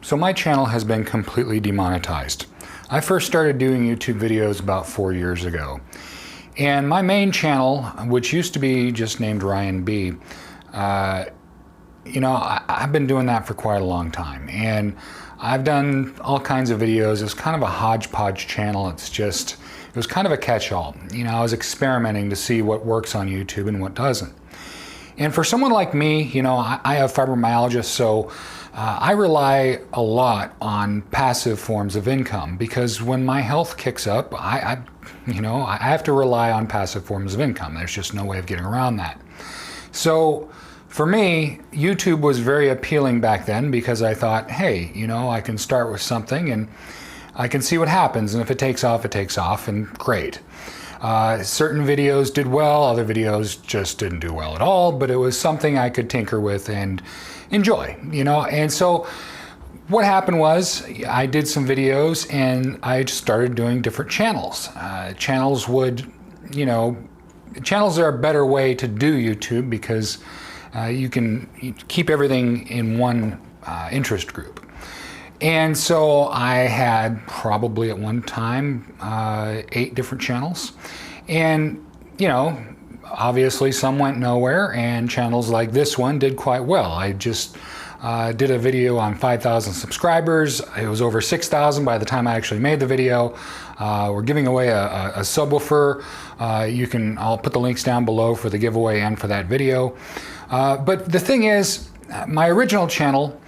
So my channel has been completely demonetized. I first started doing YouTube videos about 4 years ago. And my main channel, which used to be just named Ryan B, I've been doing that for quite a long time. And I've done all kinds of videos. It's kind of a hodgepodge channel. It was kind of a catch-all. I was experimenting to see what works on YouTube and what doesn't. And for someone like me, I have fibromyalgia, so I rely a lot on passive forms of income, because when my health kicks up, I have to rely on passive forms of income. There's just no way of getting around that. So for me, YouTube was very appealing back then, because I thought, hey, I can start with something and I can see what happens, and if it takes off, and great. Certain videos did well, other videos just didn't do well at all, but it was something I could tinker with and enjoy, And so what happened was I did some videos and I just started doing different channels. Channels are a better way to do YouTube, because you can keep everything in one interest group. And so I had probably at one time 8 different channels, and obviously some went nowhere, and channels like this one did quite well. I just did a video on 5,000 subscribers. It was over 6,000 by the time I actually made the video. We're giving away a subwoofer. I'll put the links down below for the giveaway and for that video. But the thing is, my original channel,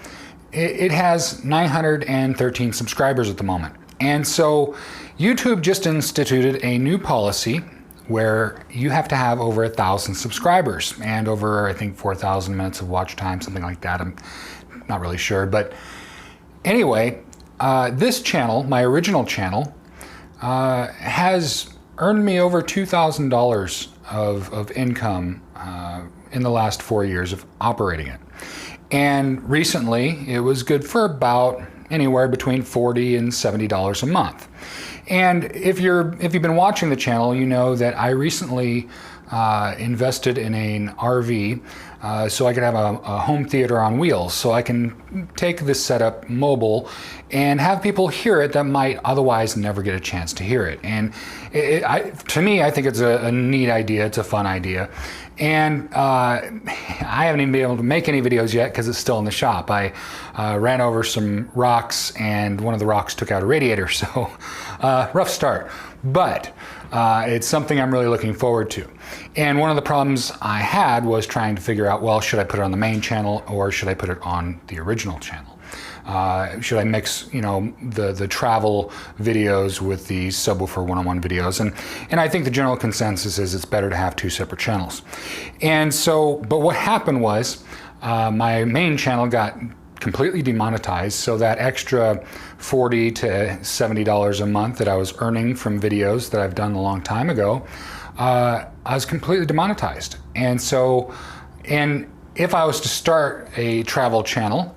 it has 913 subscribers at the moment. And so YouTube just instituted a new policy where you have to have over 1,000 subscribers and over, I think, 4,000 minutes of watch time, something like that. I'm not really sure. But anyway, this channel, my original channel, has earned me over $2,000 of income in the last 4 years of operating it. And recently, it was good for about anywhere between $40 and $70 a month. And if you've been watching the channel, you know that I recently invested in an RV so I could have a home theater on wheels, so I can take this setup mobile and have people hear it that might otherwise never get a chance to hear it. And to me, I think it's a neat idea. It's a fun idea. And I haven't even been able to make any videos yet because it's still in the shop. I ran over some rocks and one of the rocks took out a radiator, so rough start. But it's something I'm really looking forward to. And one of the problems I had was trying to figure out, well, should I put it on the main channel or should I put it on the original channel? Should I mix, the travel videos with the subwoofer one-on-one videos? And I think the general consensus is it's better to have 2 separate channels. And so, but what happened was my main channel got completely demonetized, so that extra $40 to $70 a month that I was earning from videos that I've done a long time ago, I was completely demonetized. And so, if I was to start a travel channel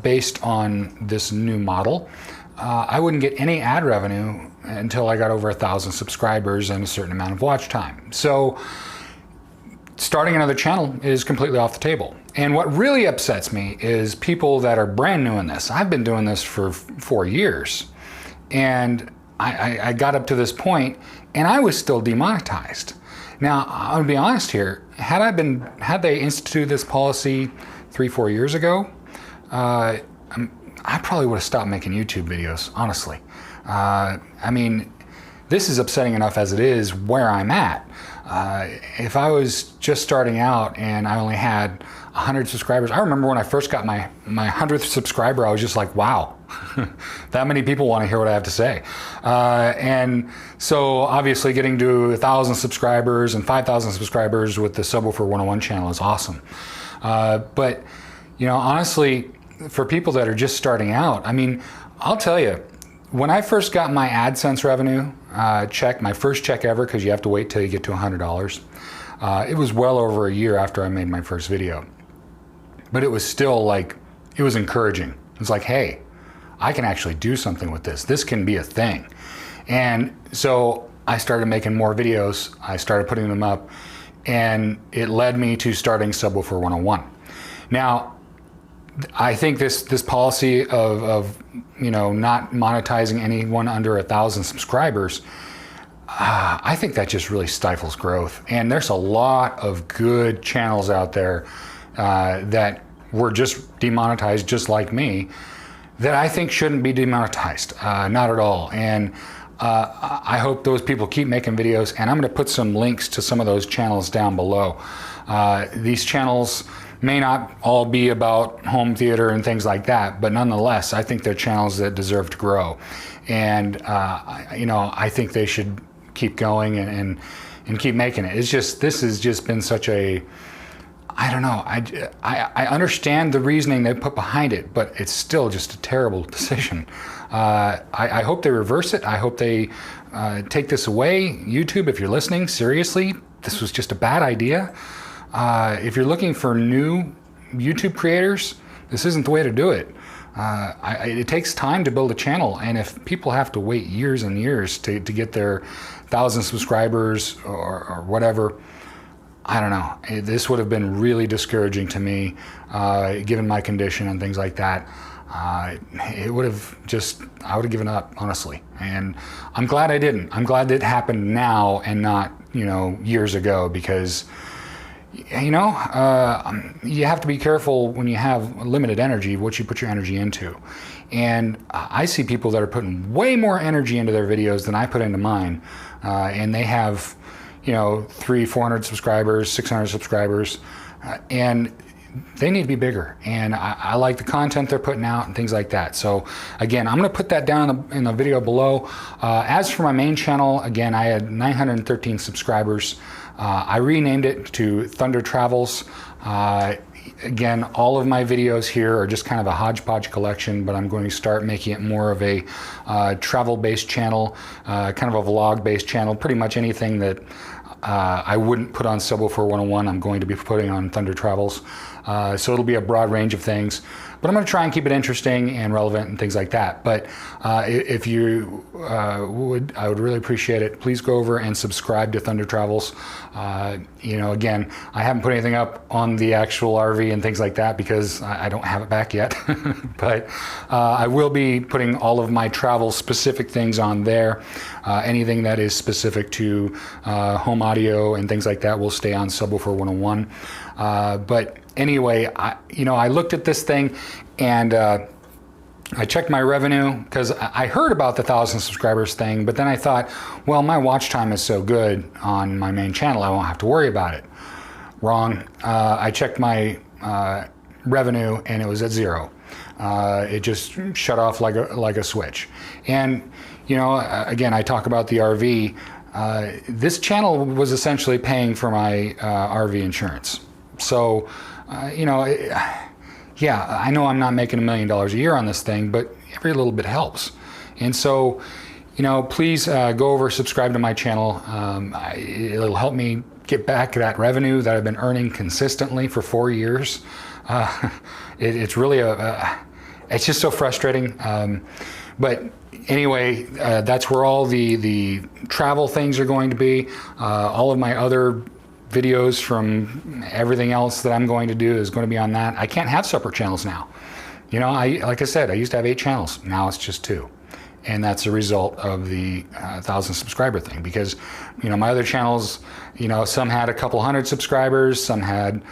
based on this new model, I wouldn't get any ad revenue until I got over 1,000 subscribers and a certain amount of watch time. So starting another channel is completely off the table. And what really upsets me is people that are brand new in this. I've been doing this for 4 years, and I got up to this point and I was still demonetized. Now, I'll be honest here, had they instituted this policy 3-4 years ago, I probably would have stopped making YouTube videos, honestly. This is upsetting enough as it is where I'm at. If I was just starting out and I only had 100 subscribers, I remember when I first got my 100th subscriber, I was just like, wow, that many people want to hear what I have to say. And so obviously getting to 1,000 subscribers and 5,000 subscribers with the Subwoofer 101 channel is awesome. But honestly, for people that are just starting out, I'll tell you, when I first got my AdSense revenue check, my first check ever, because you have to wait till you get to $100, it was well over a year after I made my first video. But it was still like, it was encouraging. It's like, hey, I can actually do something with this. This can be a thing. And so I started making more videos. I started putting them up, and it led me to starting Subwoofer 101. Now, I think this policy of not monetizing anyone under 1,000 subscribers, I think that just really stifles growth. And there's a lot of good channels out there that were just demonetized, just like me, that I think shouldn't be demonetized, not at all. And I hope those people keep making videos, and I'm going to put some links to some of those channels down below. These channels may not all be about home theater and things like that, but nonetheless, I think they're channels that deserve to grow. And I think they should keep going and keep making it. This has just been such a, I don't know, I understand the reasoning they put behind it, but it's still just a terrible decision. I hope they reverse it. I hope they take this away. YouTube, if you're listening, seriously, this was just a bad idea. If you're looking for new YouTube creators, this isn't the way to do it. It takes time to build a channel, and if people have to wait years and years to get their 1,000 subscribers or whatever, I don't know. This would have been really discouraging to me, given my condition and things like that. It would have I would have given up, honestly. And I'm glad I didn't. I'm glad it happened now and not, years ago, because you have to be careful when you have limited energy, what you put your energy into. And I see people that are putting way more energy into their videos than I put into mine. And they have, 300-400 subscribers, 600 subscribers, and they need to be bigger. And I like the content they're putting out and things like that. So again, I'm going to put that down in the video below. As for my main channel, again, I had 913 subscribers. I renamed it to Thunder Travels. Again, all of my videos here are just kind of a hodgepodge collection, but I'm going to start making it more of a travel-based channel, kind of a vlog-based channel. Pretty much anything that I wouldn't put on Subwoofer 101, I'm going to be putting on Thunder Travels. So it'll be a broad range of things, but I'm going to try and keep it interesting and relevant and things like that. But if you I would really appreciate it. Please go over and subscribe to Thunder Travels. Again, I haven't put anything up on the actual RV and things like that because I don't have it back yet. But I will be putting all of my travel specific things on there. Anything that is specific to home audio and things like that will stay on Subwoofer 101. But anyway, I looked at this thing and I checked my revenue because I heard about the 1,000 subscribers thing, but then I thought, well, my watch time is so good on my main channel, I won't have to worry about it. Wrong. I checked my revenue and it was at zero. It just shut off like a switch. And again, I talk about the RV. This channel was essentially paying for my RV insurance. So, yeah, I know I'm not making $1 million a year on this thing, but every little bit helps. And so, please go over, subscribe to my channel. It'll help me get back that revenue that I've been earning consistently for 4 years. It's really it's just so frustrating. But anyway, that's where all the travel things are going to be. All of my other videos from everything else that I'm going to do is going to be on that. I can't have separate channels now. Like I said, I used to have 8 channels. Now it's just 2. And that's a result of the 1,000 subscriber thing, because my other channels, some had a couple hundred subscribers, some had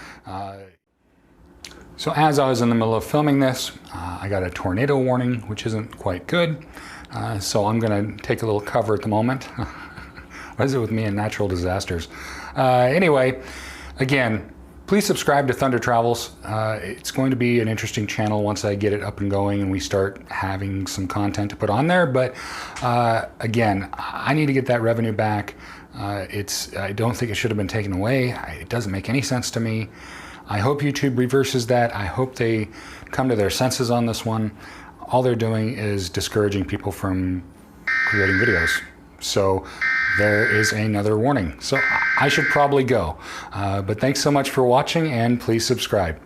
so as I was in the middle of filming this, I got a tornado warning, which isn't quite good. So I'm going to take a little cover at the moment. What is it with me and natural disasters? Anyway, again, please subscribe to Thunder Travels. It's going to be an interesting channel once I get it up and going and we start having some content to put on there. But again, I need to get that revenue back. I don't think it should have been taken away. It doesn't make any sense to me. I hope YouTube reverses that. I hope they come to their senses on this one. All they're doing is discouraging people from creating videos. So there is another warning. So I should probably go. But thanks so much for watching, and please subscribe.